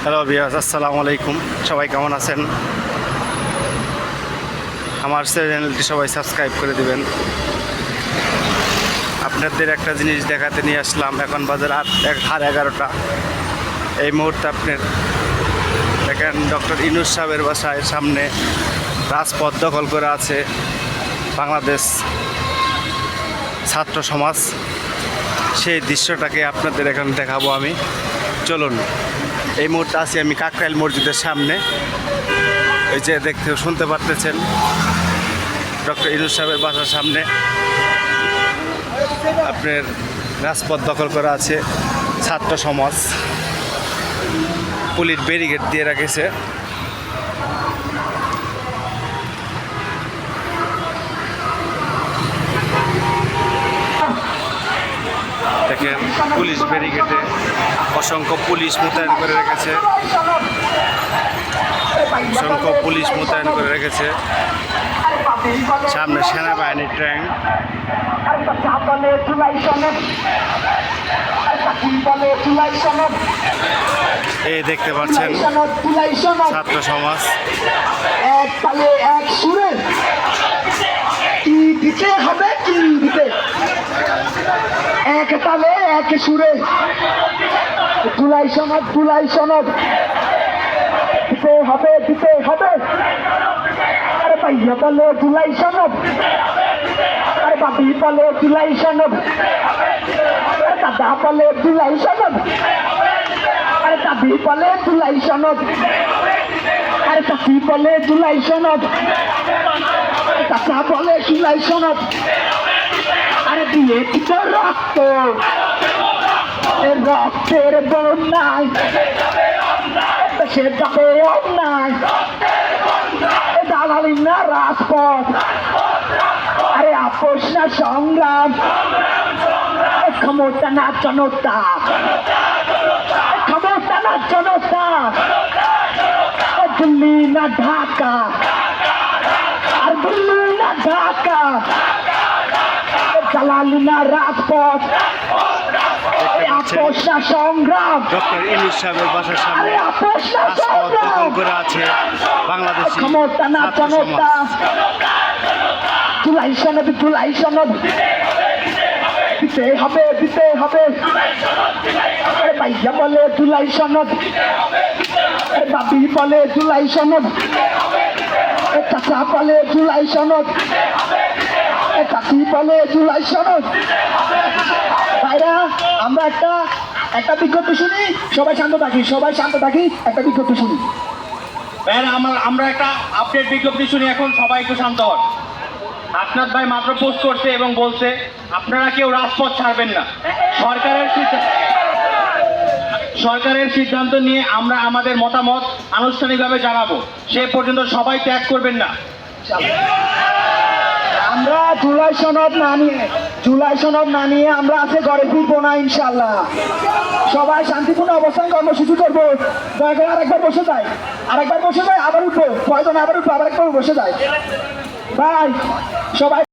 Hello viewers, আসসালামু আলাইকুম। সবাই কেমন আছেন? আমার চ্যানেলটি সবাই সাবস্ক্রাইব করে দিবেন। আপনাদের একটা জিনিস দেখাতে নিয়ে আসলাম। এখন বাজার 11:30। এই মুহূর্তে আপনার দেখেন ডক্টর ইউনূস সাহেবের বাসায় সামনে রাজপথ দখল করে আছে বাংলাদেশ ছাত্র সমাজ। সেই দৃশ্যটাকে আপনাদের এখন দেখাবো আমি। চলুন, এই মুহূর্তে আছি আমি কাকরাইল মসজিদের সামনে। এই যে দেখতে শুনতে পারতেছেন ডক্টর ইউনূস সাহেবের বাসার সামনে আপনার রাজপথ দখল করা আছে ছাত্র সমাজ। পুলিশ ব্যারিকেড দিয়ে রেখেছে। দেখেন পুলিশ ব্যারিকেডে অসংখ্য পুলিশ মোতায়েন করে রেখেছে। সামনে সেনাবাহিনীর ট্যাঙ্ক। এই দেখতে পাচ্ছেন ছাত্র সমাজ। এক তালে এক সুরে কি দিতে হবে, কি দিতে, এক তালে এক সুরে জুলাই সনদ দিতে হবে, দিতে হবে। আরে ভাইয়া বলে জুলাই সনদ, আরে বাবি বলে জুলাই সনদ, আরে দাদা বলে জুলাই সনদ, আরে দাদি বলে জুলাই সনদ, আরে চাচি বলে জুলাই সনদ, চাচা বলে জুলাই সনদ। আরে দিয়ে দিতে রক্ত, রক্তের বন্যায় সে যাবে অন্যায়, দালালি না রাজপথ, আরে আপোষ না সংগ্রাম, ক্ষমতা না জনতা, ক্ষমতা না জনতা, দিল্লি না ঢাকা, আর দিল্লি না ঢাকা, দালালি না রাজপথ, আপোষ না সংগ্রাম। ডক্টর ইউনূস সাহেবের বাসার সামনে আপোষ না রাজপথ দখল সংগ্রাম, করে আছে বাংলাদেশি ক্ষমতা না ছাত্র জনতা, সমাজ। জুলাই সনদ, জুলাই সনদ দিতে হবে, দিতে হবে। আরে ভাইয়া বলে জুলাই সনদ, আরে বাবি বলে জুলাই সনদ, চাচা বলে জুলাই সনদ, চাচি বলে জুলাই সনদ। ভাইরা, আমরা একটা বিজ্ঞপ্তি শুনি, সবাই শান্ত থাকি, একটা বিজ্ঞপ্তি শুনি। আমরা একটা আপডেট বিজ্ঞপ্তি শুনি এখন। সবাই একটু শান্ত হন। হাসনাত ভাই মাত্র পোস্ট করছে এবং বলছে আপনারা কেউ রাজপথ ছাড়বেন না। সরকারের সিদ্ধান্ত নিয়ে আমরা আমাদের মতামত আনুষ্ঠানিকভাবে জানাবো। সে পর্যন্ত সবাই ত্যাগ করবেন না। আমরা জুলাই সনদ না নিয়ে আমরা আছে ঘরে ফিরবো না ইনশাল্লাহ। সবাই শান্তিপূর্ণ অবস্থান কর্মসূচি করবো। দয়া করে আরেকবার বসে যায়, আবার উঠবো, প্রয়োজন আবার উঠবো, আবার একবার বসে যায়। ভাই সবাই